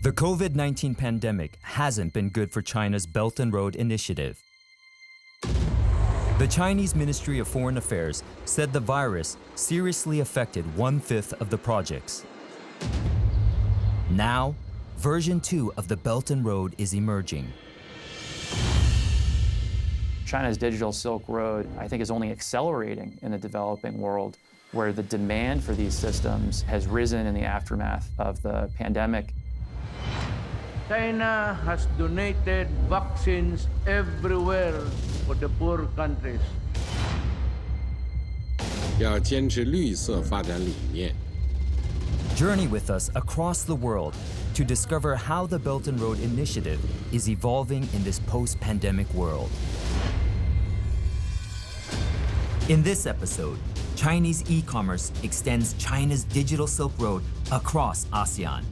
The COVID-19 pandemic hasn't been good for China's Belt and Road Initiative. The Chinese Ministry of Foreign Affairs said the virus seriously affected 1/5 of the projects. Now, version 2 of the Belt and Road is emerging. China's digital Silk Road, I think, is only accelerating in the developing world, where the demand for these systems has risen in the aftermath of the pandemic. China has donated vaccines everywhere for the poor countries. 要坚持绿色发展理念。 Journey with us across the world to discover how the Belt and Road Initiative is evolving in this post-pandemic world. In this episode, Chinese e-commerce extends China's digital Silk Road across ASEAN.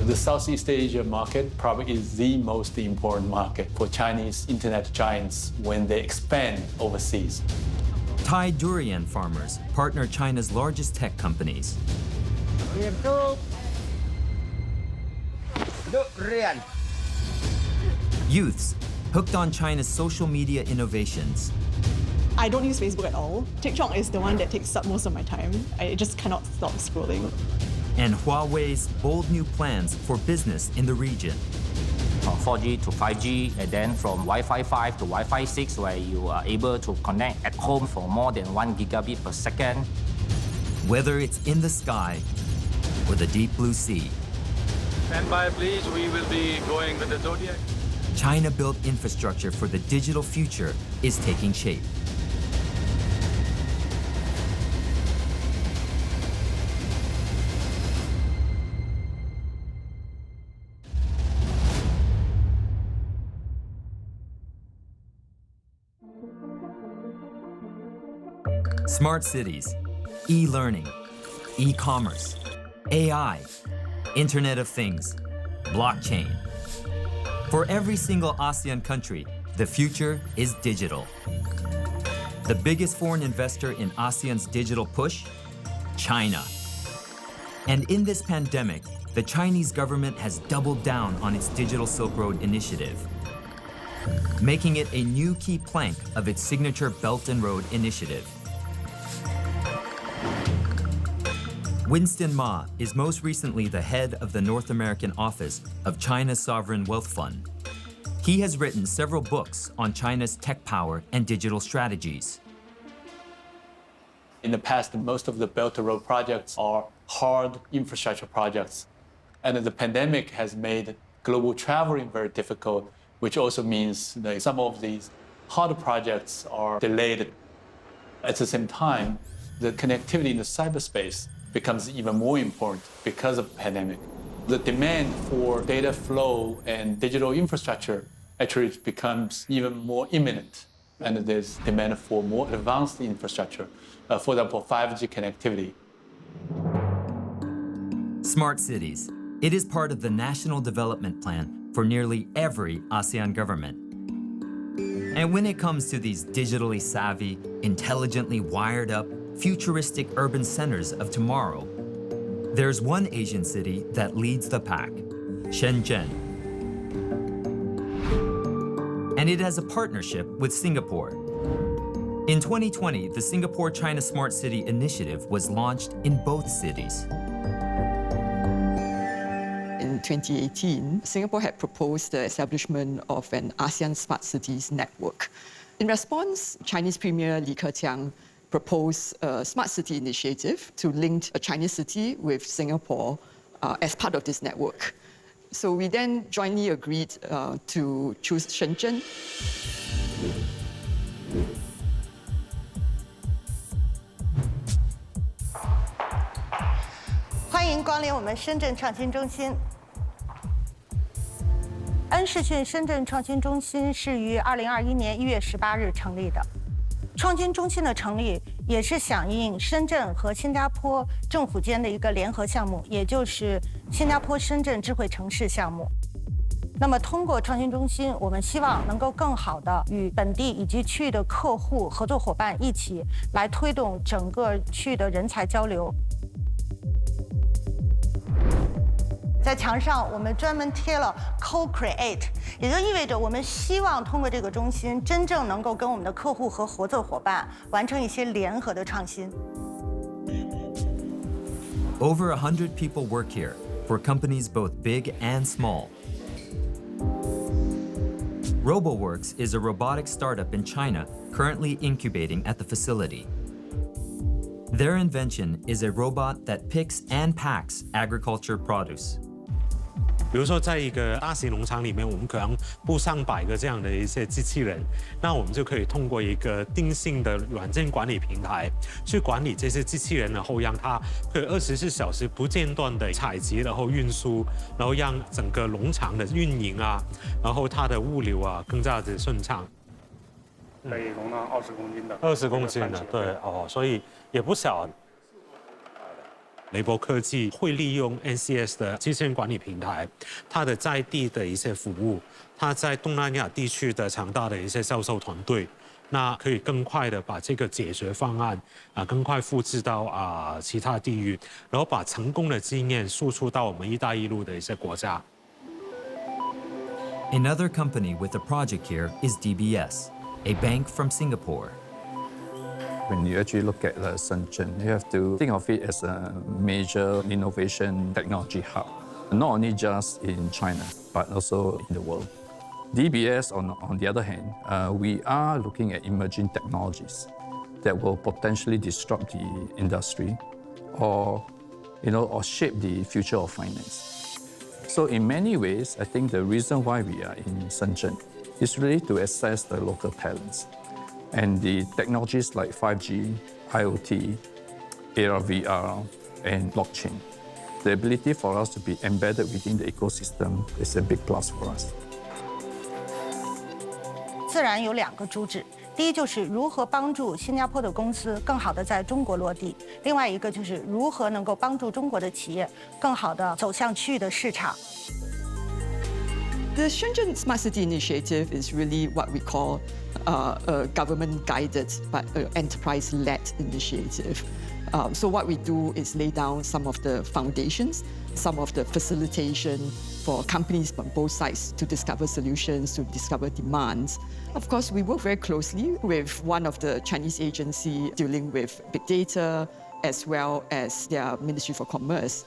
The Southeast Asia market probably is the most important market for Chinese internet giants when they expand overseas. Thai durian farmers partner China's largest tech companies. Youths hooked on China's social media innovations. I don't use Facebook at all. TikTok is the one that takes up most of my time. I just cannot stop scrolling. And Huawei's bold new plans for business in the region. From 4G to 5G, and then from Wi-Fi 5 to Wi-Fi 6, where you are able to connect at home for more than 1 gigabit per second. Whether it's in the sky or the deep blue sea. Stand by, please. We will be going with the Zodiac. China-built infrastructure for the digital future is taking shape. Smart cities, e-learning, e-commerce, AI, Internet of Things, blockchain. For every single ASEAN country, the future is digital. The biggest foreign investor in ASEAN's digital push? China. And in this pandemic, the Chinese government has doubled down on its Digital Silk Road initiative, making it a new key plank of its signature Belt and Road initiative. Winston Ma is most recently the head of the North American office of China's Sovereign Wealth Fund. He has written several books on China's tech power and digital strategies. In the past, most of the Belt and Road projects are hard infrastructure projects. And the pandemic has made global traveling very difficult, which also means that some of these harder projects are delayed. At the same time, the connectivity in the cyberspace becomes even more important because of the pandemic. The demand for data flow and digital infrastructure actually becomes even more imminent. And there's demand for more advanced infrastructure, for example, 5G connectivity. Smart cities. It is part of the National Development Plan for nearly every ASEAN government. And when it comes to these digitally savvy, intelligently wired up, futuristic urban centers of tomorrow, there's one Asian city that leads the pack, Shenzhen. And it has a partnership with Singapore. In 2020, the Singapore-China Smart City Initiative was launched in both cities. In 2018, Singapore had proposed the establishment of an ASEAN Smart Cities network. In response, Chinese Premier Li Keqiang proposed a smart city initiative to link a Chinese city with Singapore as part of this network. So we then jointly agreed to choose Shenzhen. 欢迎光临我们深圳创新中心。恩视讯深圳创新中心是于2021年1月18日成立的。创新中心的成立也是响应深圳和新加坡政府间的一个联合项目，也就是新加坡深圳智慧城市项目。那么通过创新中心，我们希望能够更好地与本地以及区域的客户、合作伙伴一起来推动整个区域的人才交流。在墙上我们专门贴了 Co-Create， 也就意味着我们希望通过这个中心，真正能够跟我们的客户和合作伙伴完成一些联合的创新。Over 100 people work here for companies both big and small. RoboWorks is a robotics startup in China currently incubating at the facility. Their invention is a robot that picks and packs agriculture produce. 比如说，在一个大型农场里面，我们可能布上100个这样的一些机器人，那我们就可以通过一个定性的软件管理平台，去管理这些机器人，然后让它可以24小时不间断的采集，然后运输，然后让整个农场的运营啊，然后它的物流啊更加的顺畅。可以容纳20公斤的。20公斤的，对哦，所以也不小。雷博科技会利用 NCS 的机器人管理平台，它的在地的一些服务，它在东南亚地区的强大的一些销售团队，那可以更快的把这个解决方案更快复制到其他地域，然后把成功的经验输出到我们一带一路的一些国家。Another company with a project here is DBS, a bank from Singapore. When you actually look at Shenzhen, you have to think of it as a major innovation technology hub, not only just in China, but also in the world. DBS, on the other hand, we are looking at emerging technologies that will potentially disrupt the industry or shape the future of finance. So in many ways, I think the reason why we are in Shenzhen is really to assess the local talents. And the technologies like 5G, IoT, AR/VR, and blockchain. The ability for us to be embedded within the ecosystem is a big plus for us. 自然有2个主旨，第一就是如何帮助新加坡的公司更好的在中国落地，另外一个就是如何能够帮助中国的企业更好的走向区域的市场。The Shenzhen Smart City Initiative is really what we call a government-guided but enterprise-led initiative. So what we do is lay down some of the foundations, some of the facilitation for companies on both sides to discover solutions, to discover demands. Of course, we work very closely with one of the Chinese agencies dealing with big data, as well as their Ministry for Commerce.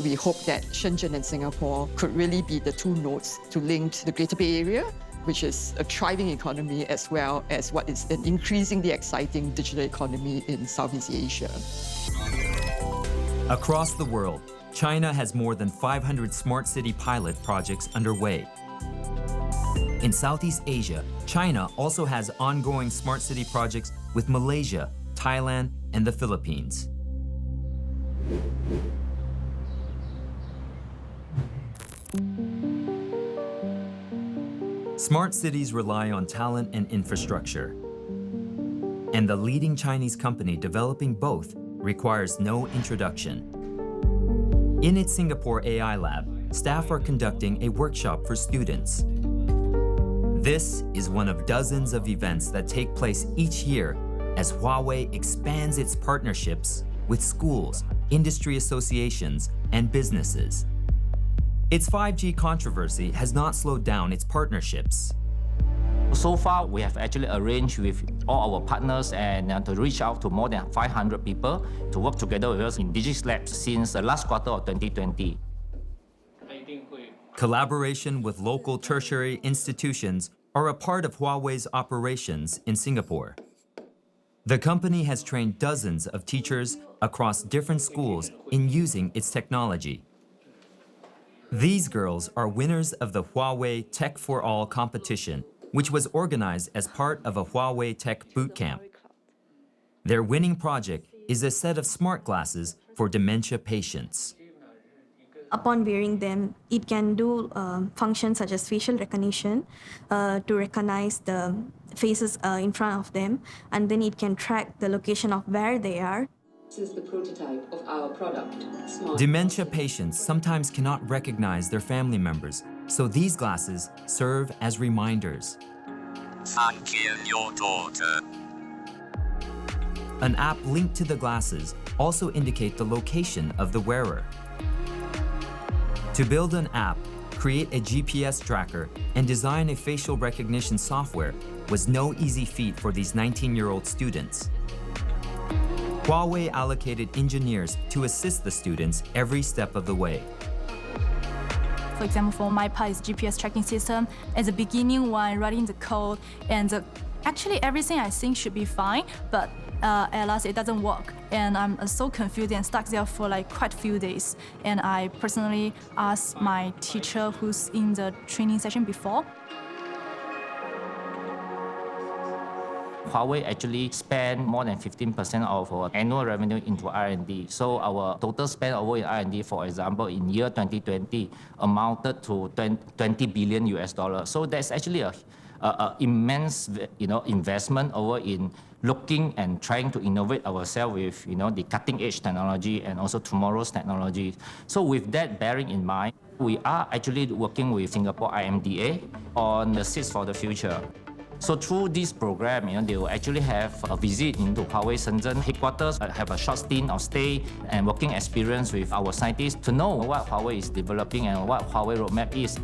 We hope that Shenzhen and Singapore could really be the two nodes to link the Greater Bay Area, which is a thriving economy, as well as what is an increasingly exciting digital economy in Southeast Asia. Across the world, China has more than 500 smart city pilot projects underway. In Southeast Asia, China also has ongoing smart city projects with Malaysia, Thailand, and the Philippines. Smart cities rely on talent and infrastructure. And the leading Chinese company developing both requires no introduction. In its Singapore AI lab, staff are conducting a workshop for students. This is one of dozens of events that take place each year as Huawei expands its partnerships with schools, industry associations, and businesses. Its 5G controversy has not slowed down its partnerships. So far, we have actually arranged with all our partners and to reach out to more than 500 people to work together with us in Digis Labs since the last quarter of 2020. Collaboration with local tertiary institutions are a part of Huawei's operations in Singapore. The company has trained dozens of teachers across different schools in using its technology. These girls are winners of the Huawei Tech for All competition, which was organized as part of a Huawei Tech Bootcamp. Their winning project is a set of smart glasses for dementia patients. Upon wearing them, it can do functions such as facial recognition to recognize the faces in front of them, and then it can track the location of where they are. This is the prototype of our product, Smart. Dementia patients sometimes cannot recognize their family members, so these glasses serve as reminders. Thank you, your daughter. An app linked to the glasses also indicate the location of the wearer. To build an app, create a GPS tracker, and design a facial recognition software was no easy feat for these 19-year-old students. Huawei allocated engineers to assist the students every step of the way. For example, for my part, is GPS tracking system. At the beginning, when writing the code, and actually everything I think should be fine, but at last it doesn't work. And I'm so confused and stuck there for like quite a few days. And I personally asked my teacher who's in the training session before. Huawei actually spend more than 15% of our annual revenue into R&D. So our total spend over in R&D, for example, in year 2020, amounted to $20 billion US. So that's actually a immense, investment over in looking and trying to innovate ourselves with, the cutting-edge technology and also tomorrow's technology. So with that bearing in mind, we are actually working with Singapore IMDA on the Seeds for the Future. So through this program, they will actually have a visit into Huawei Shenzhen headquarters, have a short stint of stay and working experience with our scientists to know what Huawei is developing and what Huawei roadmap is.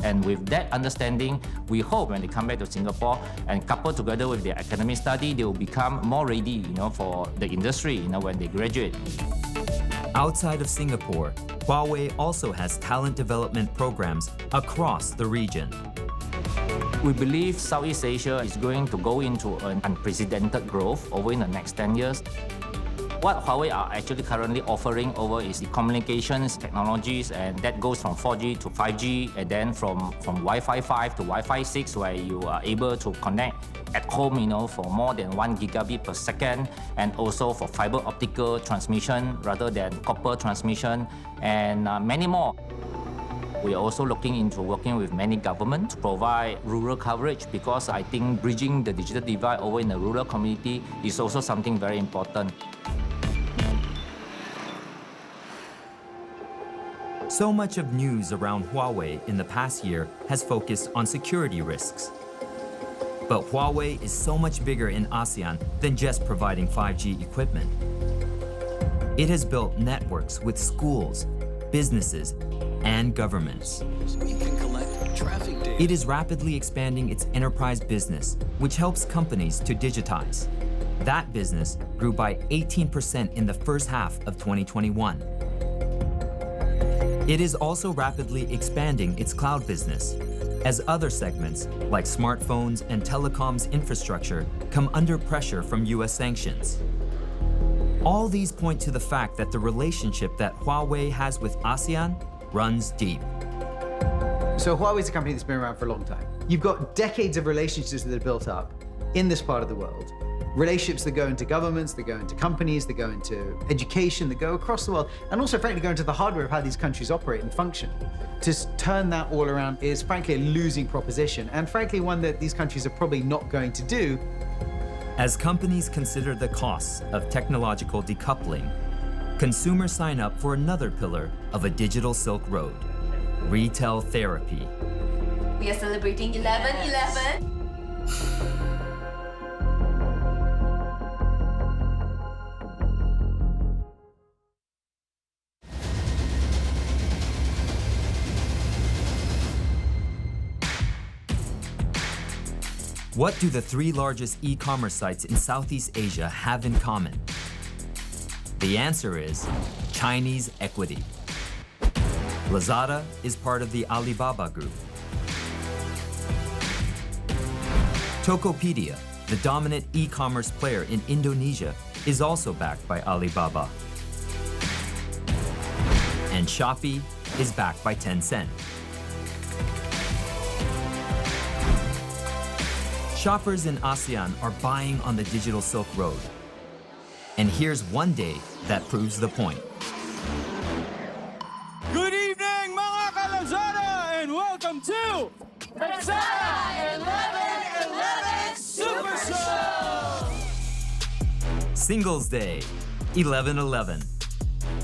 And with that understanding, we hope when they come back to Singapore and coupled together with their academic study, they will become more ready, for the industry, when they graduate. Outside of Singapore, Huawei also has talent development programs across the region. We believe Southeast Asia is going to go into an unprecedented growth over in the next 10 years. What Huawei are actually currently offering over is the communications technologies, and that goes from 4G to 5G, and then from Wi-Fi 5 to Wi-Fi 6, where you are able to connect at home, for more than 1 gigabit per second, and also for fiber optical transmission rather than copper transmission, and many more. We are also looking into working with many governments to provide rural coverage, because I think bridging the digital divide over in the rural community is also something very important. So much of news around Huawei in the past year has focused on security risks. But Huawei is so much bigger in ASEAN than just providing 5G equipment. It has built networks with schools, businesses, and governments. It is rapidly expanding its enterprise business, which helps companies to digitize. That business grew by 18% in the first half of 2021. It is also rapidly expanding its cloud business, as other segments, like smartphones and telecoms infrastructure, come under pressure from US sanctions. All these point to the fact that the relationship that Huawei has with ASEAN runs deep. So Huawei is a company that's been around for a long time. You've got decades of relationships that are built up in this part of the world. Relationships that go into governments, that go into companies, that go into education, that go across the world, and also frankly go into the hardware of how these countries operate and function. To turn that all around is frankly a losing proposition, and frankly one that these countries are probably not going to do. As companies consider the costs of technological decoupling, consumers sign up for another pillar of a digital Silk Road: retail therapy. We are celebrating 11/11. What do the three largest e-commerce sites in Southeast Asia have in common? The answer is Chinese equity. Lazada is part of the Alibaba Group. Tokopedia, the dominant e-commerce player in Indonesia, is also backed by Alibaba. And Shopee is backed by Tencent. Shoppers in ASEAN are buying on the digital Silk Road. And here's one day that proves the point. Good evening, mga ka-Lazada, and welcome to Lazada 11/11 Super Show! Singles Day, 11/11.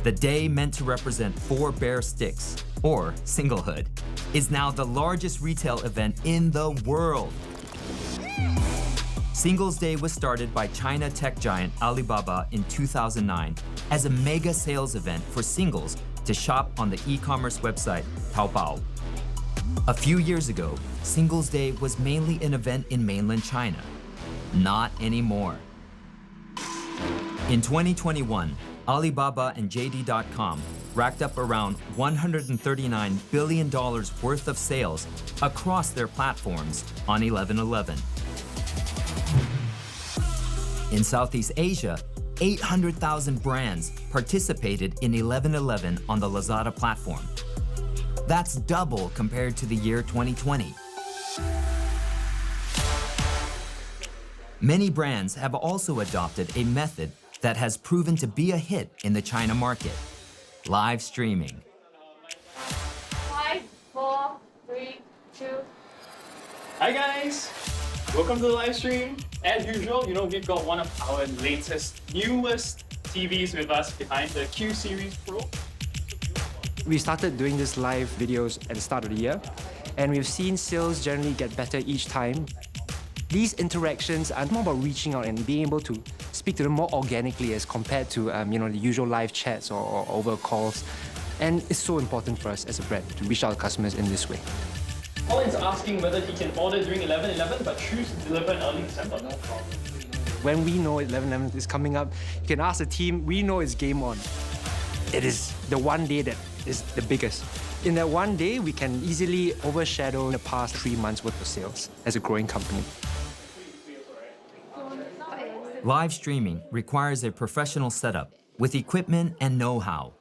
The day meant to represent 4 bare sticks, or singlehood, is now the largest retail event in the world. Singles Day was started by China tech giant Alibaba in 2009 as a mega sales event for singles to shop on the e-commerce website Taobao. A few years ago, Singles Day was mainly an event in mainland China. Not anymore. In 2021, Alibaba and JD.com racked up around $139 billion worth of sales across their platforms on 11/11. In Southeast Asia, 800,000 brands participated in 11/11 on the Lazada platform. That's double compared to the year 2020. Many brands have also adopted a method that has proven to be a hit in the China market: live streaming. 5, 4, 3, 2. Hi guys, welcome to the live stream. As usual, we've got one of our latest, newest TVs with us behind the Q Series Pro. We started doing these live videos at the start of the year, and we've seen sales generally get better each time. These interactions are more about reaching out and being able to speak to them more organically as compared to the usual live chats or over calls. And it's so important for us as a brand to reach out to customers in this way. Colin's asking whether he can order during 11/11 but choose to deliver in early December. No problem. When we know 11/11 is coming up, you can ask the team, we know it's game on. It is the one day that is the biggest. In that one day, we can easily overshadow the past 3 months worth of sales as a growing company. Live streaming requires a professional setup with equipment and know-how.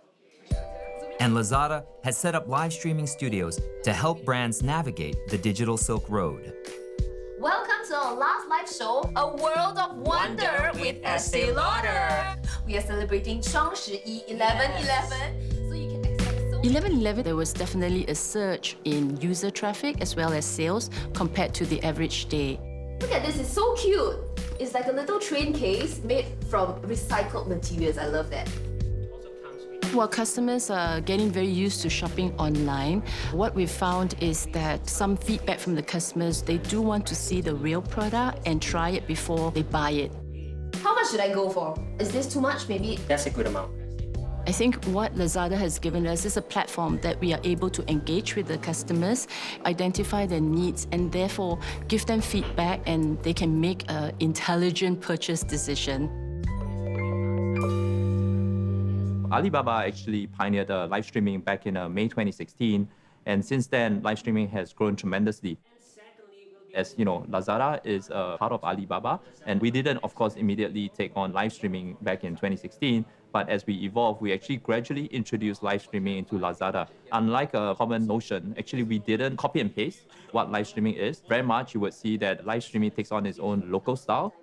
And Lazada has set up live streaming studios to help brands navigate the digital Silk Road. Welcome to our last live show, A World of Wonder with Estee Lauder. We are celebrating 双11 11/11. 11/11, there was definitely a surge in user traffic as well as sales compared to the average day. Look at this, it's so cute. It's like a little train case made from recycled materials. I love that. While customers are getting very used to shopping online, what we found is that some feedback from the customers, they do want to see the real product and try it before they buy it. How much should I go for? Is this too much? Maybe that's a good amount. I think what Lazada has given us is a platform that we are able to engage with the customers, identify their needs, and therefore give them feedback and they can make an intelligent purchase decision. Alibaba actually pioneered live streaming back in May 2016, and since then, live streaming has grown tremendously. As you know, Lazada is a part of Alibaba, and we didn't, of course, immediately take on live streaming back in 2016, but as we evolved, we actually gradually introduced live streaming into Lazada. Unlike a common notion, actually we didn't copy and paste what live streaming is. Very much you would see that live streaming takes on its own local style.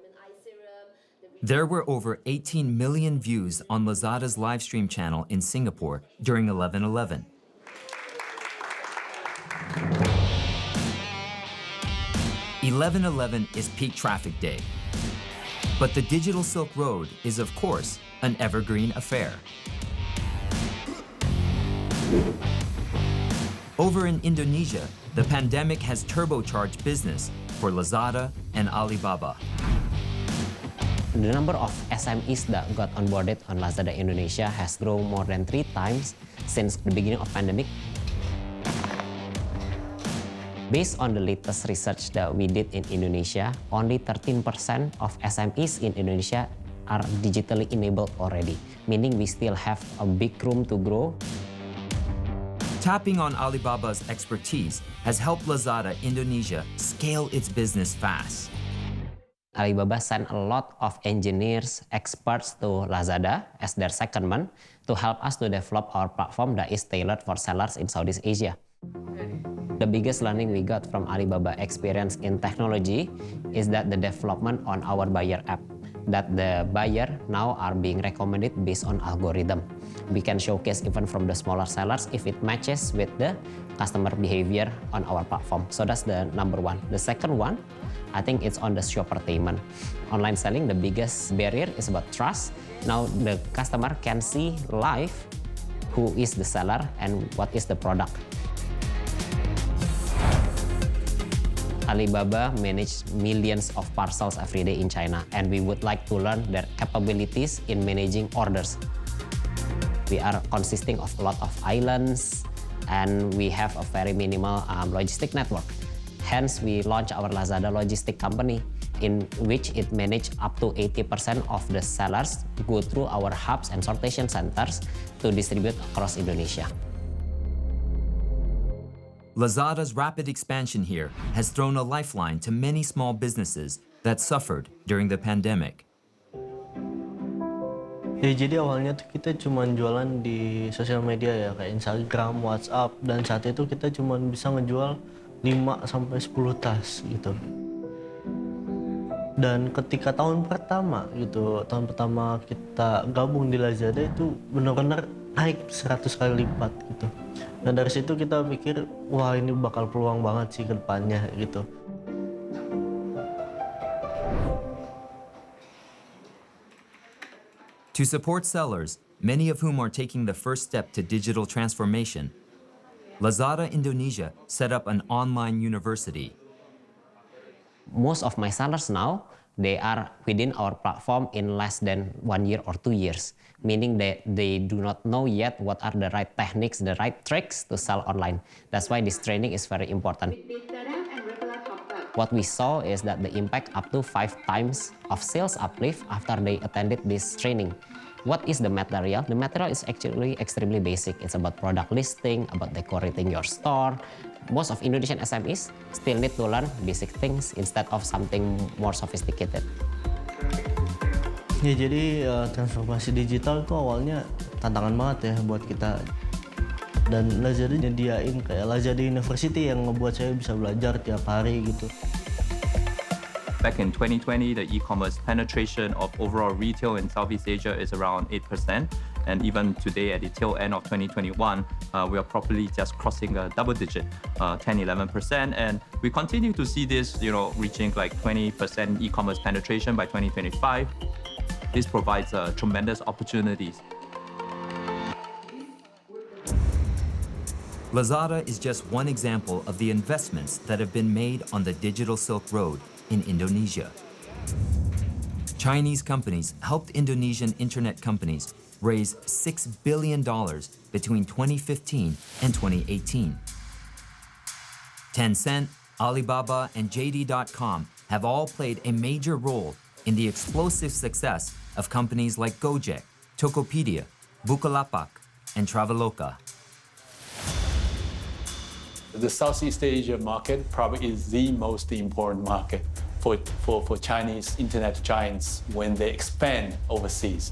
There were over 18 million views on Lazada's live stream channel in Singapore during 11/11. "11/11 is peak traffic day. But the digital Silk Road is, of course, an evergreen affair. Over in Indonesia, the pandemic has turbocharged business for Lazada and Alibaba. The number of SMEs that got onboarded on Lazada Indonesia has grown more than 3 times since the beginning of pandemic. Based on the latest research that we did in Indonesia, only 13% of SMEs in Indonesia are digitally enabled already, meaning we still have a big room to grow. Tapping on Alibaba's expertise has helped Lazada Indonesia scale its business fast. Alibaba sent a lot of engineers, experts to Lazada as their secondment to help us to develop our platform that is tailored for sellers in Southeast Asia. The biggest learning we got from Alibaba experience in technology is that the development on our buyer app, that the buyer now are being recommended based on algorithm. We can showcase even from the smaller sellers if it matches with the customer behavior on our platform. So that's the number one. The second one, I think it's on the shoppertainment. Online selling, the biggest barrier is about trust. Now the customer can see live who is the seller and what is the product. Alibaba manages millions of parcels every day in China, and we would like to learn their capabilities in managing orders. We are consisting of a lot of islands, and we have a very minimal logistic network. Hence, we launched our Lazada logistic company, in which it managed up to 80% of the sellers go through our hubs and sortation centers to distribute across Indonesia. Lazada's rapid expansion here has thrown a lifeline to many small businesses that suffered during the pandemic. Ya, jadi awalnya tuh kita cuma jualan di sosial media ya, kayak Instagram, WhatsApp, dan saat itu kita cuma bisa ngejual 5-10 tas gitu. Dan ketika tahun pertama kita gabung di Lazada itu benar-benar naik 100 kali lipat gitu. Dan dari situ kita mikir, wah ini bakal peluang banget sih ke depannya gitu. To support sellers, many of whom are taking the first step to digital transformation, Lazada Indonesia set up an online university. Most of my sellers now, they are within our platform in less than 1 year or 2 years, meaning that they do not know yet what are the right techniques, the right tricks to sell online. That's why this training is very important. What we saw is that the impact up to 5 times of sales uplift after they attended this training. What is the material? The material is actually extremely basic. It's about product listing, about decorating your store. Most of Indonesian SMEs still need to learn basic things instead of something more sophisticated. Ya, jadi transformasi digital itu awalnya tantangan banget ya buat kita. Dan Lazada nyediain kayak Lazada University yang ngebuat saya bisa belajar tiap hari gitu. Back in 2020, the e-commerce penetration of overall retail in Southeast Asia is around 8%. And even today, at the tail end of 2021, we are probably just crossing a double digit, 10-11%. And we continue to see this, reaching like 20% e-commerce penetration by 2025. This provides tremendous opportunities. Lazada is just one example of the investments that have been made on the digital Silk Road in Indonesia. Chinese companies helped Indonesian internet companies raise $6 billion between 2015 and 2018. Tencent, Alibaba, and JD.com have all played a major role in the explosive success of companies like Gojek, Tokopedia, Bukalapak, and Traveloka. The Southeast Asia market probably is the most important market for Chinese internet giants when they expand overseas.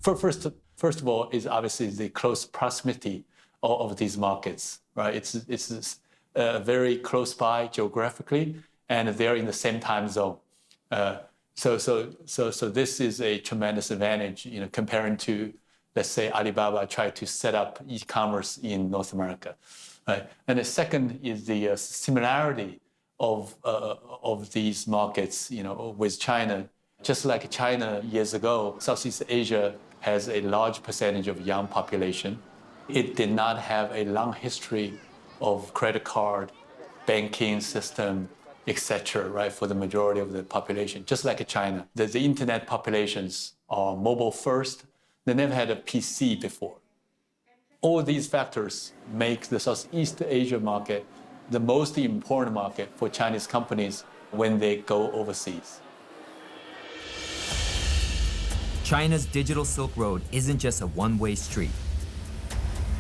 First of all, is obviously the close proximity of these markets, right? It's very close by geographically, and they're in the same time zone. So this is a tremendous advantage, comparing to, let's say, Alibaba tried to set up e-commerce in North America. Right. And the second is the similarity of these markets, with China. Just like China years ago, Southeast Asia has a large percentage of young population. It did not have a long history of credit card, banking system, etc., right, for the majority of the population. Just like China, the internet populations are mobile first. They never had a PC before. All these factors make the Southeast Asia market the most important market for Chinese companies when they go overseas. China's digital Silk Road isn't just a one-way street.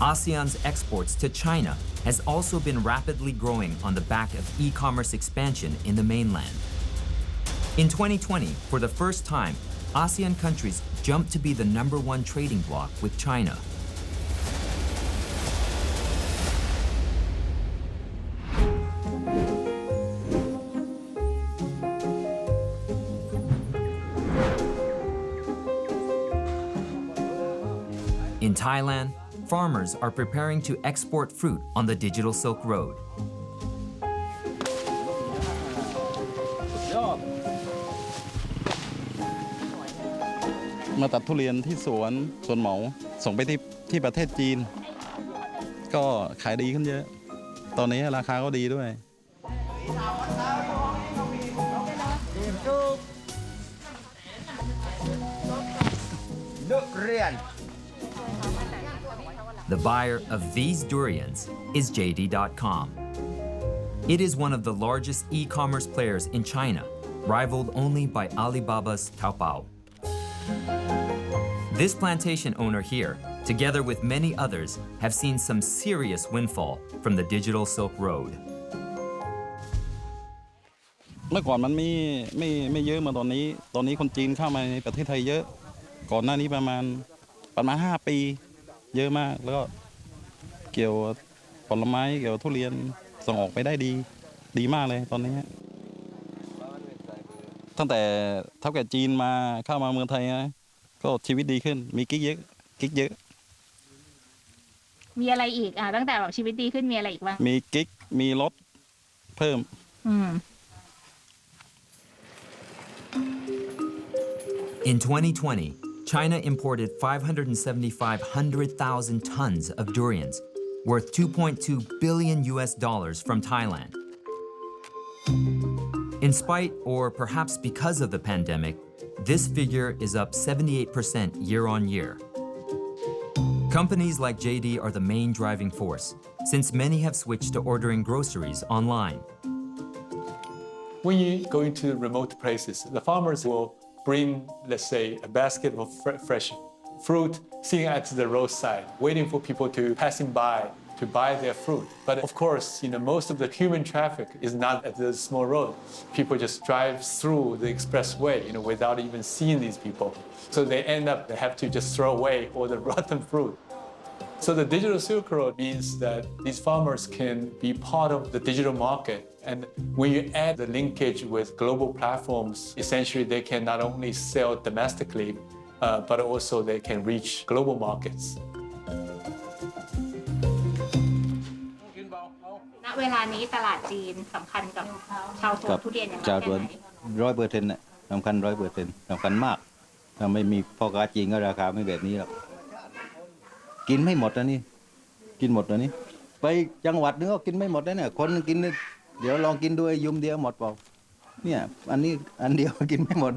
ASEAN's exports to China has also been rapidly growing on the back of e-commerce expansion in the mainland. In 2020, for the first time, ASEAN countries jumped to be the #1 trading bloc with China. In Thailand, farmers are preparing to export fruit on the digital Silk Road. มาตัดทุเรียนที่สวนเหมาส่งไปที่ประเทศจีนก็ขายดีขึ้นเยอะตอนนี้ราคาก็ดีด้วย นักเรียน The buyer of these durians is JD.com. It is one of the largest e-commerce players in China, rivaled only by Alibaba's Taobao. This plantation owner here, together with many others, have seen some serious windfall from the digital Silk Road. เมื่อก่อนมันไม่เยอะเหมือนตอนนี้คนจีนเข้ามาในประเทศไทยเยอะก่อนหน้านี้ประมาณ5 ปีเยอะมากแล้วก็เกี่ยวผลไม้เกี่ยวทุเรียนส่งออกไปได้ดีมากเลยตอนนี้ตั้งแต่เท่าแก่จีนมาเข้ามาเมืองไทยนะก็ชีวิตดีขึ้นมีกิ๊กเยอะมีอะไรอีกตั้งแต่แบบชีวิตดีขึ้นมีอะไรอีกบ้างมีกิ๊กมีรถเพิ่มIn 2020, China imported 575,000 tons of durians, worth $2.2 billion from Thailand. In spite, or perhaps because of the pandemic, this figure is up 78% year on year. Companies like JD are the main driving force, since many have switched to ordering groceries online. When you go into remote places, the farmers will bring, let's say, a basket of fresh fruit sitting at the roadside, waiting for people to passing by to buy their fruit. But of course, most of the human traffic is not at the small road. People just drive through the expressway, without even seeing these people. So they have to just throw away all the rotten fruit. So the digital Silk Road means that these farmers can be part of the digital market. And when you add the linkage with global platforms, essentially they can not only sell domestically, but also they can reach global markets. ณ เวลานี้ตลาดจีนสำคัญกับชาวสวนทุเรียนอย่างไรแค่ไหน 100%น่ะสำคัญ 100% สำคัญมากถ้าไม่มีพ่อค้าจีนก็ราคาไม่แบบนี้หรอกกินไม่หมดนะนี่กินหมดนะนี่ไปจังหวัดนึงก็กินไม่หมดนะเนี่ยคนกินเดี๋ยวลองกินด้วยยุมเดียวหมดเปล่าเนี่ยอันนี้อันเดียวกินไม่หมด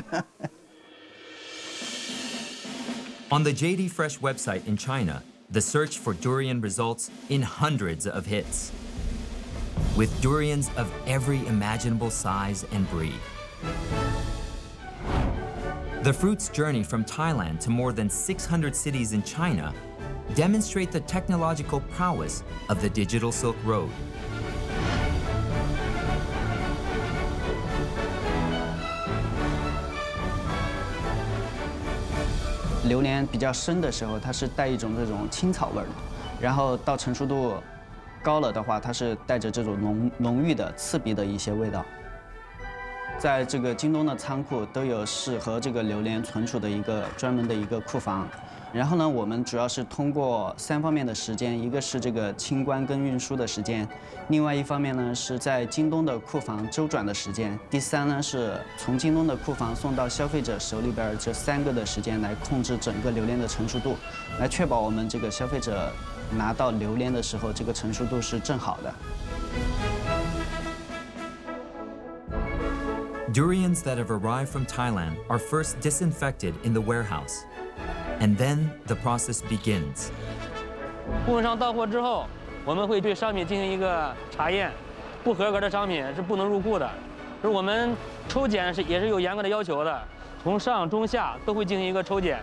On the JD Fresh website in China, the search for durian results in hundreds of hits, with durians of every imaginable size and breed. The fruit's journey from Thailand to more than 600 cities in China demonstrate the technological prowess of the digital Silk Road. 榴莲比较生的时候，它是带一种这种青草味儿的，然后到成熟度高了的话，它是带着这种浓郁的刺鼻的一些味道。在这个京东的仓库都有适合这个榴莲存储的一个专门的一个库房。然后呢，我们主要是通过3方面的时间，一个是这个清关跟运输的时间，另外一方面呢是在京东的库房周转的时间，第3呢是从京东的库房送到消费者手里边这3个的时间来控制整个榴莲的成熟度，来确保我们这个消费者拿到榴莲的时候，这个成熟度是正好的。Durians that have arrived from Thailand are first disinfected in the warehouse, and then the process begins. 供应商到货之后，我们会对商品进行一个查验，不合格的商品是不能入库的。就是我们抽检也是有严格的要求的，从上中下都会进行一个抽检。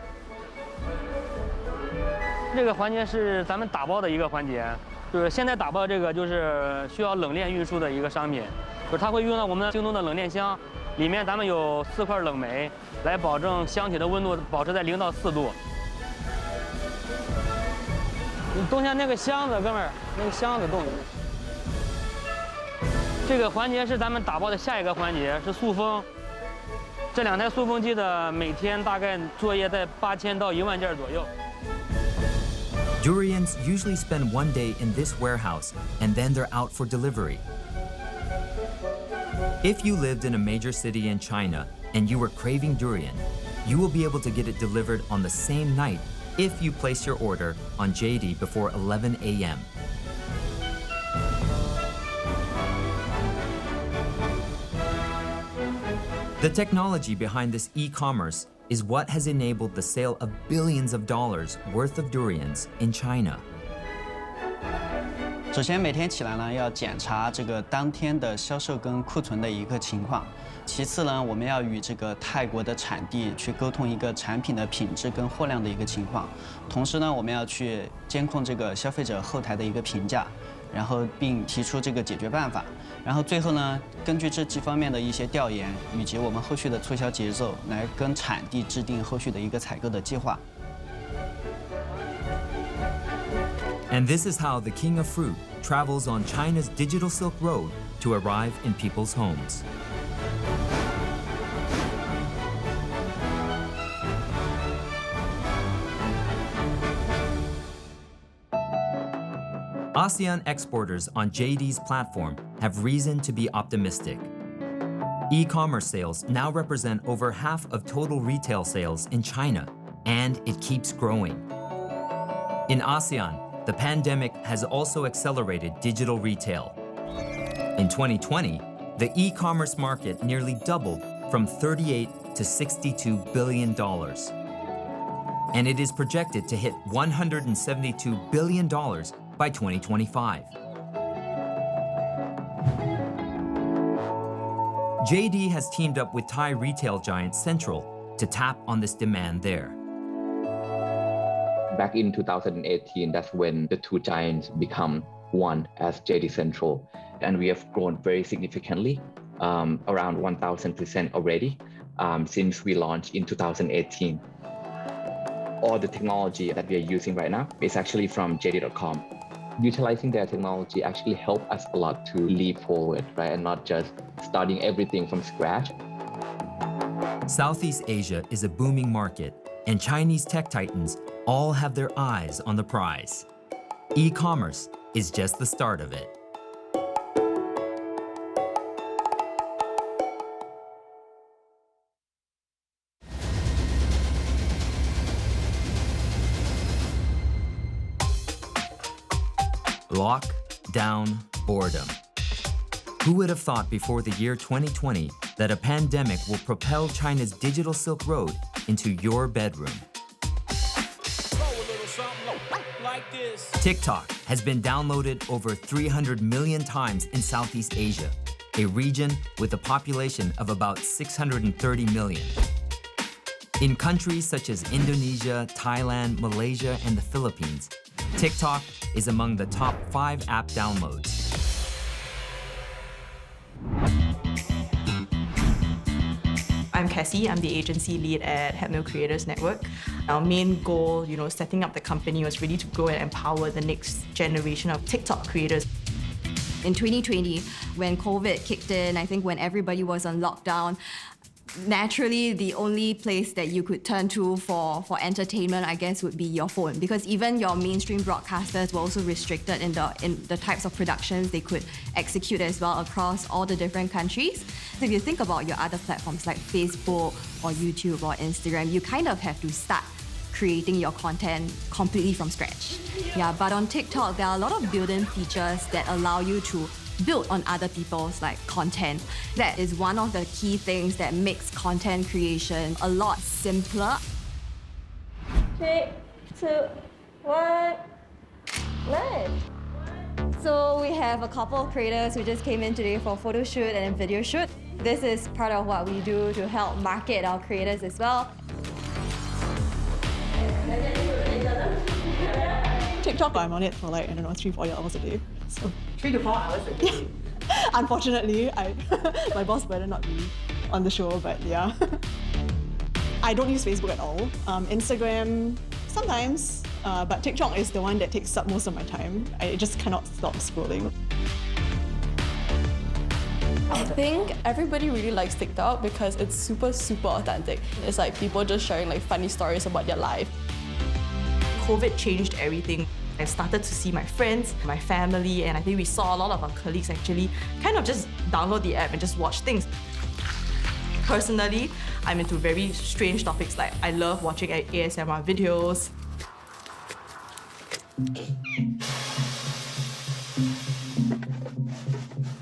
这个环节是咱们打包的一个环节，就是现在打包这个就是需要冷链运输的一个商品，就是它会运到我们京东的冷链箱，里面咱们有4块冷媒，来保证箱体的温度保持在0到4度。你动下那个箱子，哥们儿，那个箱子动。这个环节是咱们打包的下一个环节，是塑封。这2台塑封机的每天大概作业在8000到1万件左右。Durians usually spend 1 day in this warehouse, and then they're out for delivery. If you lived in a major city in China and you were craving durian, you will be able to get it delivered on the same night if you place your order on JD before 11 a.m. The technology behind this e-commerce is what has enabled the sale of billions of dollars worth of durians in China. 首先每天起来呢，要检查这个当天的销售跟库存的一个情况。其次呢，我们要与这个泰国的产地去沟通一个产品的品质跟货量的一个情况。同时呢，我们要去监控这个消费者后台的一个评价，然后并提出这个解决办法。然后最后呢，根据这几方面的一些调研以及我们后续的促销节奏，来跟产地制定后续的一个采购的计划。And this is how the king of fruit travels on China's digital Silk Road to arrive in people's homes. ASEAN exporters on JD's platform have reason to be optimistic. E-commerce sales now represent over half of total retail sales in China, and it keeps growing. In ASEAN, the pandemic has also accelerated digital retail. In 2020, the e-commerce market nearly doubled from $38 to $62 billion. And it is projected to hit $172 billion by 2025. JD has teamed up with Thai retail giant Central to tap on this demand there. Back in 2018, that's when the two giants become one as JD Central. And we have grown very significantly, around 1,000% already, since we launched in 2018. All the technology that we are using right now is actually from JD.com. Utilizing their technology actually helped us a lot to leap forward, right? And not just starting everything from scratch. Southeast Asia is a booming market, and Chinese tech titans all have their eyes on the prize. E-commerce is just the start of it. Lock down boredom. Who would have thought before the year 2020 that a pandemic will propel China's digital Silk Road into your bedroom? TikTok has been downloaded over 300 million times in Southeast Asia, a region with a population of about 630 million. In countries such as Indonesia, Thailand, Malaysia, and the Philippines, TikTok is among the top 5 app downloads. I'm Cassie. I'm the agency lead at Helpmill Creators Network. Our main goal, setting up the company was really to grow and empower the next generation of TikTok creators. In 2020, when COVID kicked in, I think when everybody was on lockdown, naturally the only place that you could turn to for entertainment, I guess, would be your phone, because even your mainstream broadcasters were also restricted in the types of productions they could execute as well across all the different countries. So if you think about your other platforms like Facebook or YouTube or Instagram, you kind of have to start creating your content completely from scratch. Yeah, but on TikTok, there are a lot of built-in features that allow you to build on other people's content. That is one of the key things that makes content creation a lot simpler. 3, 2, 1, play. So we have a couple of creators who just came in today for a photo shoot and a video shoot. This is part of what we do to help market our creators as well. TikTok, I'm on it for 3-4 hours a day. So 3 to 4 hours a day? Unfortunately, my boss better not be on the show, but yeah. I don't use Facebook at all. Instagram, sometimes, but TikTok is the one that takes up most of my time. I just cannot stop scrolling. I think everybody really likes TikTok because it's super, super authentic. It's like people just sharing funny stories about their life. COVID changed everything. I started to see my friends, my family, and I think we saw a lot of our colleagues actually kind of just download the app and just watch things. Personally, I'm into very strange topics, like I love watching ASMR videos.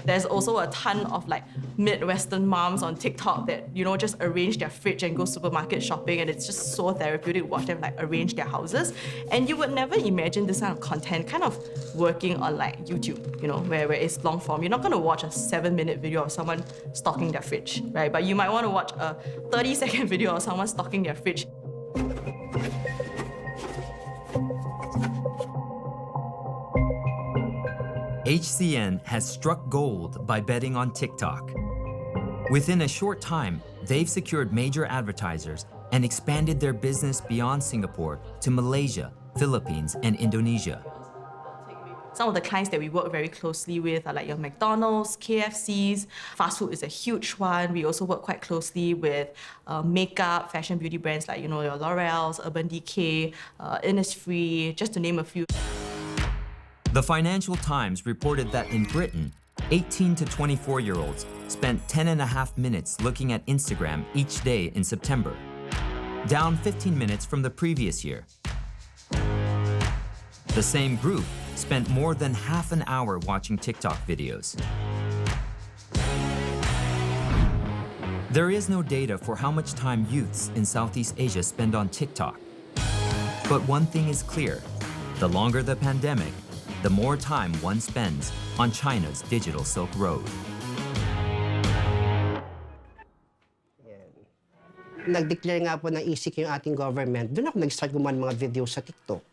There's also a ton of like Midwestern moms on TikTok that, you know, just arrange their fridge and go supermarket shopping, and it's just so therapeutic to watch them like arrange their houses. And you would never imagine this kind of content kind of working on like YouTube, you know, where it's long form. You're not gonna watch a 7-minute video of someone stocking their fridge, right? But you might want to watch a 30-second video of someone stocking their fridge. HCN has struck gold by betting on TikTok. Within a short time, they've secured major advertisers and expanded their business beyond Singapore to Malaysia, Philippines, and Indonesia. Some of the clients that we work very closely with are like your McDonald's, KFCs. Fast food is a huge one. We also work quite closely with makeup, fashion, beauty brands like, you know, your L'Oreal's, Urban Decay, Innisfree, just to name a few. The Financial Times reported that in Britain, 18 to 24-year-olds spent 10.5 minutes looking at Instagram each day in September, down 15 minutes from the previous year. The same group spent more than half an hour watching TikTok videos. There is no data for how much time youths in Southeast Asia spend on TikTok. But one thing is clear, the longer the pandemic, the more time one spends on China's digital Silk Road. Nag-declare nga po ng ECQ yung ating government, doon ako nag-start gumawa ng mga videos sa TikTok.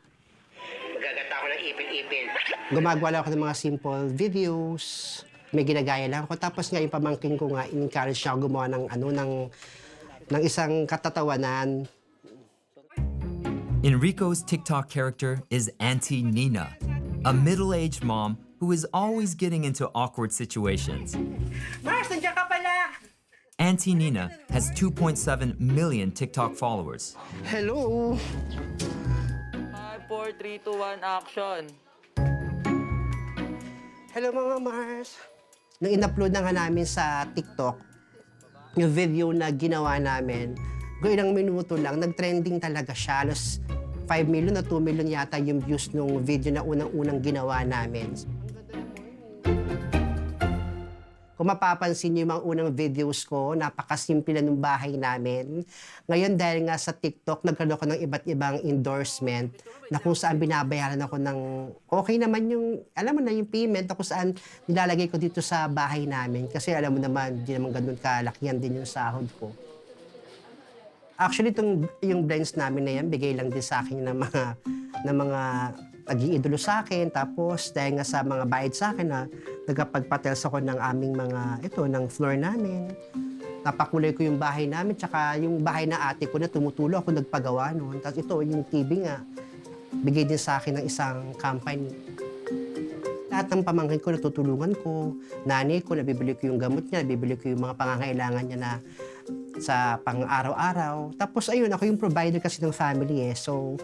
Magagata ako ng ipil-ipil. Gumagawa lang ako ng mga simple videos, may ginagaya lang ako. Tapos nga yung pamangkin ko nga, encourage siya ako gumawa ng, ng isang katatawanan. Enrico's TikTok character is Auntie Nina, a middle-aged mom who is always getting into awkward situations. Mars, nandiyan ka pala! Auntie Nina has 2.7 million TikTok followers. Hello! 5, 4, 3, 2, 1, action! Hello mga Mars! Nung in-upload na nga namin sa TikTok, yung video na ginawa namin, ilang minuto lang, nag-trending talaga siya. Halos 5 million na 2 million yata yung views nung video na unang-unang ginawa namin. Kung mapapansin niyo yung mga unang videos ko, napakasimple na nung bahay namin. Ngayon dahil nga sa TikTok, nagkaroon ako ng iba't ibang endorsement na kung saan binabayaran ako ng okay naman yung, alam mo na yung payment na kung saan nilalagay ko dito sa bahay namin. Kasi alam mo naman, hindi naman ganun kalakihan din yung sahod ko. Actually, yung blends namin na yan, bigay lang din sa akin ng mga nag-iidolo sa akin. Tapos, dahil nga sa mga bayad sa akin na nagkapagpatels ako ng aming ng floor namin. Napakulay ko yung bahay namin, tsaka yung bahay na ate ko na tumutulo ako nagpagawa noon. Tapos ito, yung TV nga, bigay din sa akin ng isang company. Lahat ng pamangkin ko, natutulungan ko. Nanay ko, nabibili ko yung gamot niya, nabibili ko yung mga pangangailangan niya na sa pang-araw-araw. Tapos ayun, ako yung provider kasi ng family eh. So,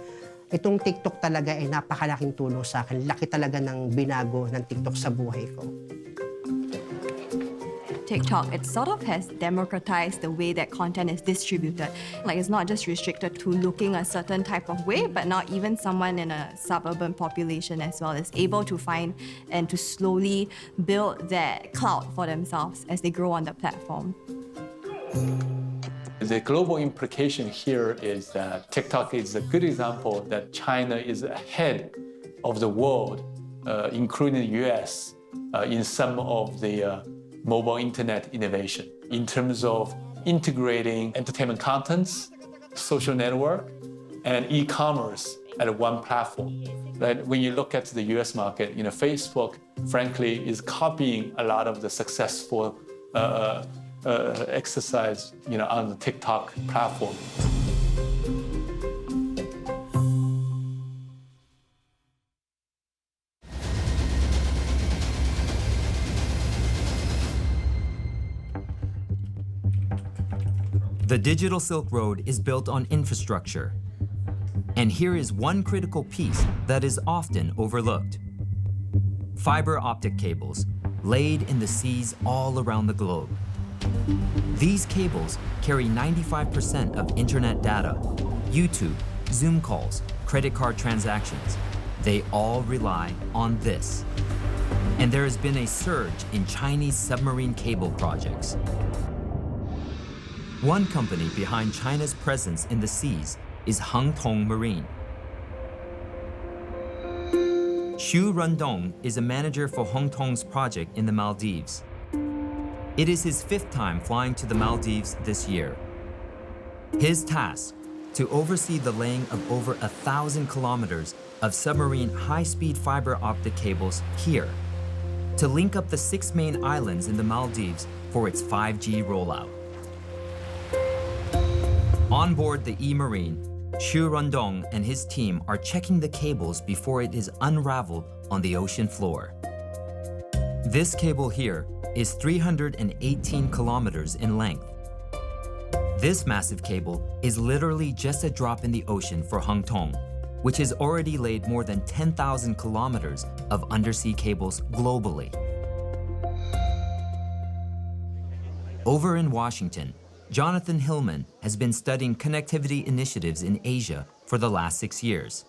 itong TikTok talaga ay napakalaking tulong sa akin. Laki talaga ng binago ng TikTok sa buhay ko. TikTok, it sort of has democratized the way that content is distributed. Like, it's not just restricted to looking a certain type of way, but now even someone in a suburban population as well is able to find and to slowly build that clout for themselves as they grow on the platform. The global implication here is that TikTok is a good example that China is ahead of the world, including the US, in some of the mobile internet innovation in terms of integrating entertainment contents, social network, and e-commerce at one platform. Right? When you look at the US market, Facebook, frankly, is copying a lot of the successful exercise, on the TikTok platform. The digital Silk Road is built on infrastructure. And here is one critical piece that is often overlooked. Fiber optic cables laid in the seas all around the globe. These cables carry 95% of internet data, YouTube, Zoom calls, credit card transactions. They all rely on this. And there has been a surge in Chinese submarine cable projects. One company behind China's presence in the seas is Hengtong Marine. Xu Rundong is a manager for Hengtong's project in the Maldives. It is his 5th time flying to the Maldives this year. His task, to oversee the laying of over 1,000 kilometers of submarine high-speed fiber optic cables here, to link up the 6 main islands in the Maldives for its 5G rollout. On board the E-Marine, Xu Rundong and his team are checking the cables before it is unraveled on the ocean floor. This cable here is 318 kilometers in length. This massive cable is literally just a drop in the ocean for Hengtong, which has already laid more than 10,000 kilometers of undersea cables globally. Over in Washington, Jonathan Hillman has been studying connectivity initiatives in Asia for the last 6 years.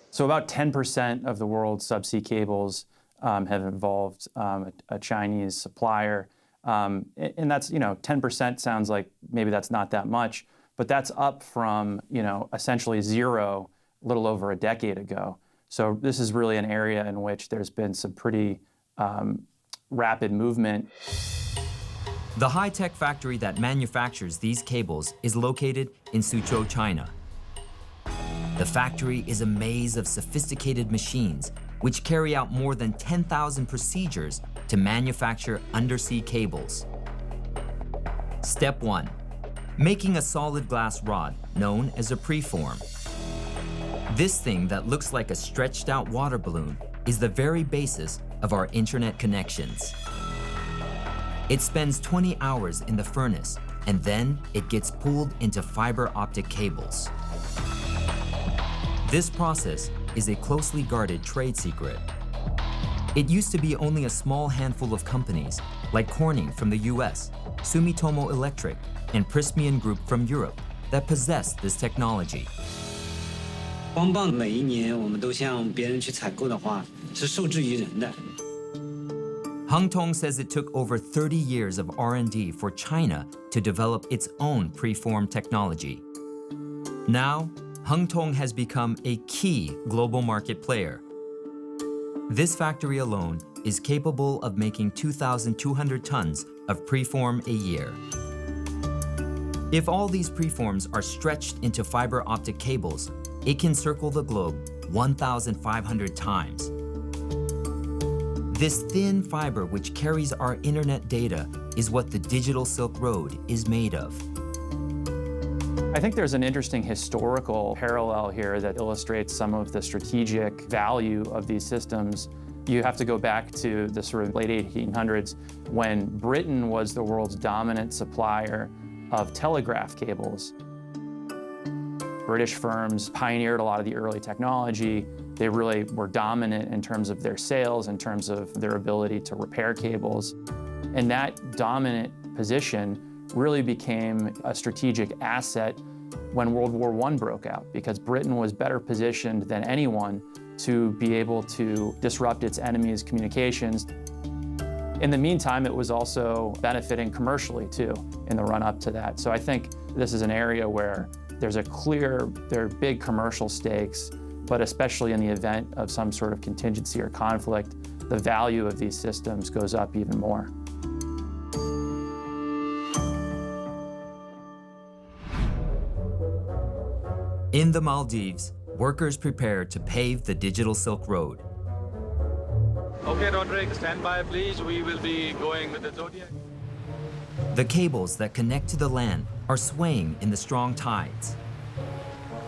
So about 10% of the world's subsea cables have involved a Chinese supplier. And that's, 10% sounds like maybe that's not that much, but that's up from, essentially zero a little over a decade ago. So this is really an area in which there's been some pretty rapid movement. The high-tech factory that manufactures these cables is located in Suzhou, China. The factory is a maze of sophisticated machines which carry out more than 10,000 procedures to manufacture undersea cables. Step 1. Making a solid glass rod known as a preform. This thing that looks like a stretched out water balloon is the very basis of our internet connections. It spends 20 hours in the furnace, and then it gets pulled into fiber optic cables. This process is a closely guarded trade secret. It used to be only a small handful of companies, like Corning from the US, Sumitomo Electric, and Prysmian Group from Europe, that possessed this technology. 光棒每一年我们都向别人去采购的话，是受制于人的。 Hengtong says it took over 30 years of R&D for China to develop its own preform technology. Now, Hengtong has become a key global market player. This factory alone is capable of making 2,200 tons of preform a year. If all these preforms are stretched into fiber optic cables, it can circle the globe 1,500 times. This thin fiber which carries our internet data is what the digital Silk Road is made of. I think there's an interesting historical parallel here that illustrates some of the strategic value of these systems. You have to go back to the sort of late 1800s when Britain was the world's dominant supplier of telegraph cables. British firms pioneered a lot of the early technology. They really were dominant in terms of their sales, in terms of their ability to repair cables. And that dominant position really became a strategic asset when World War I broke out, because Britain was better positioned than anyone to be able to disrupt its enemies' communications. In the meantime, it was also benefiting commercially too in the run-up to that. So I think this is an area where there are big commercial stakes, but especially in the event of some sort of contingency or conflict, the value of these systems goes up even more. In the Maldives, workers prepare to pave the digital Silk Road. Okay, Roderick, stand by, please. We will be going with the Zodiac. The cables that connect to the land are swaying in the strong tides.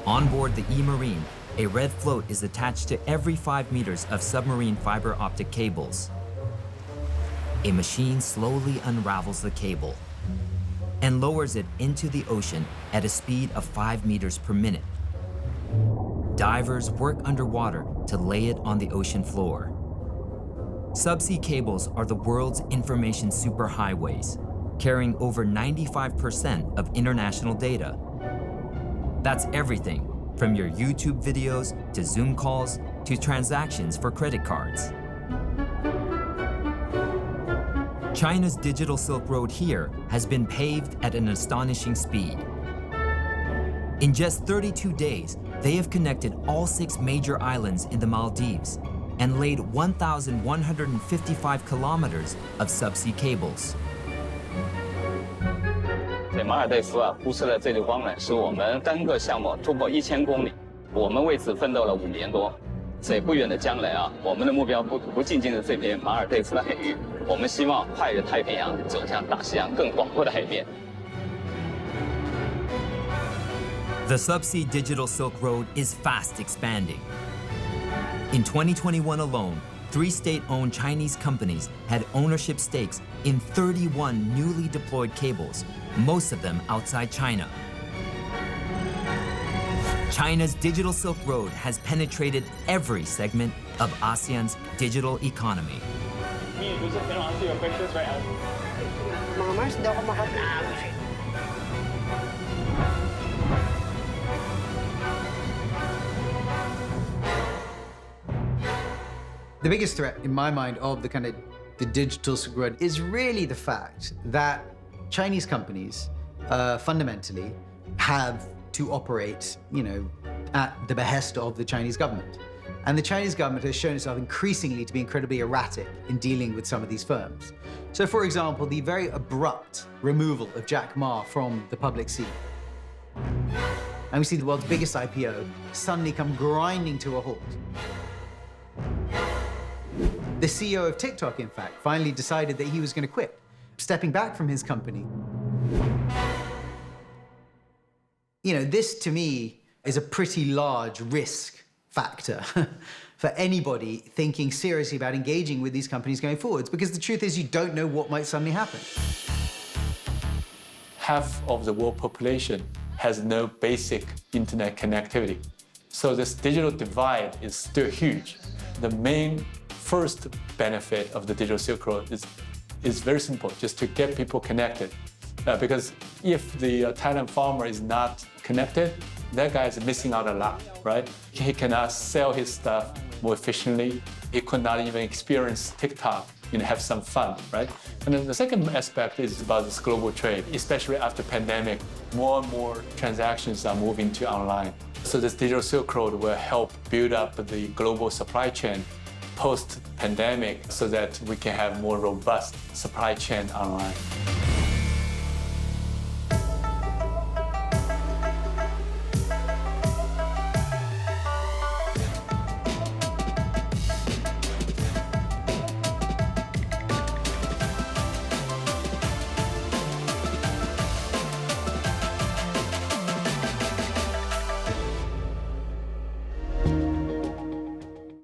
On board the E-Marine, a red float is attached to every 5 meters of submarine fiber optic cables. A machine slowly unravels the cable and lowers it into the ocean at a speed of 5 meters per minute. Divers work underwater to lay it on the ocean floor. Subsea cables are the world's information superhighways, carrying over 95% of international data. That's everything from your YouTube videos to Zoom calls to transactions for credit cards. China's digital Silk Road here has been paved at an astonishing speed. In just 32 days, they have connected all 6 major islands in the Maldives and laid 1,155 kilometers of subsea cables. 在马尔代夫铺设的这个光缆是我们单个项目突破1000公里，我们为此奋斗了5年多。在不远的将来我们的目标不仅仅是这片马尔代夫的海域，我们希望跨越太平洋走向大西洋更广阔的海面。 The subsea digital Silk Road is fast expanding. In 2021 alone, 3 state-owned Chinese companies had ownership stakes in 31 newly deployed cables, most of them outside China. China's digital Silk Road has penetrated every segment of ASEAN's digital economy. Mga Mars, daw ako makataagos eh. The biggest threat in my mind of the digital Silk Road is really the fact that Chinese companies fundamentally have to operate, at the behest of the Chinese government. And the Chinese government has shown itself increasingly to be incredibly erratic in dealing with some of these firms. So for example, the very abrupt removal of Jack Ma from the public sea. And we see the world's biggest IPO suddenly come grinding to a halt. The CEO of TikTok, in fact, finally decided that he was going to quit, stepping back from his company. This to me is a pretty large risk factor for anybody thinking seriously about engaging with these companies going forwards, because the truth is you don't know what might suddenly happen. Half of the world population has no basic internet connectivity. So this digital divide is still huge. The main first benefit of the digital Silk Road is very simple, just to get people connected. Because if the Thailand farmer is not connected, that guy is missing out a lot, right? He cannot sell his stuff more efficiently. He could not even experience TikTok, have some fun, right? And then the second aspect is about this global trade, especially after pandemic. More and more transactions are moving to online. So this digital Silk Road will help build up the global supply chain post-pandemic so that we can have more robust supply chain online.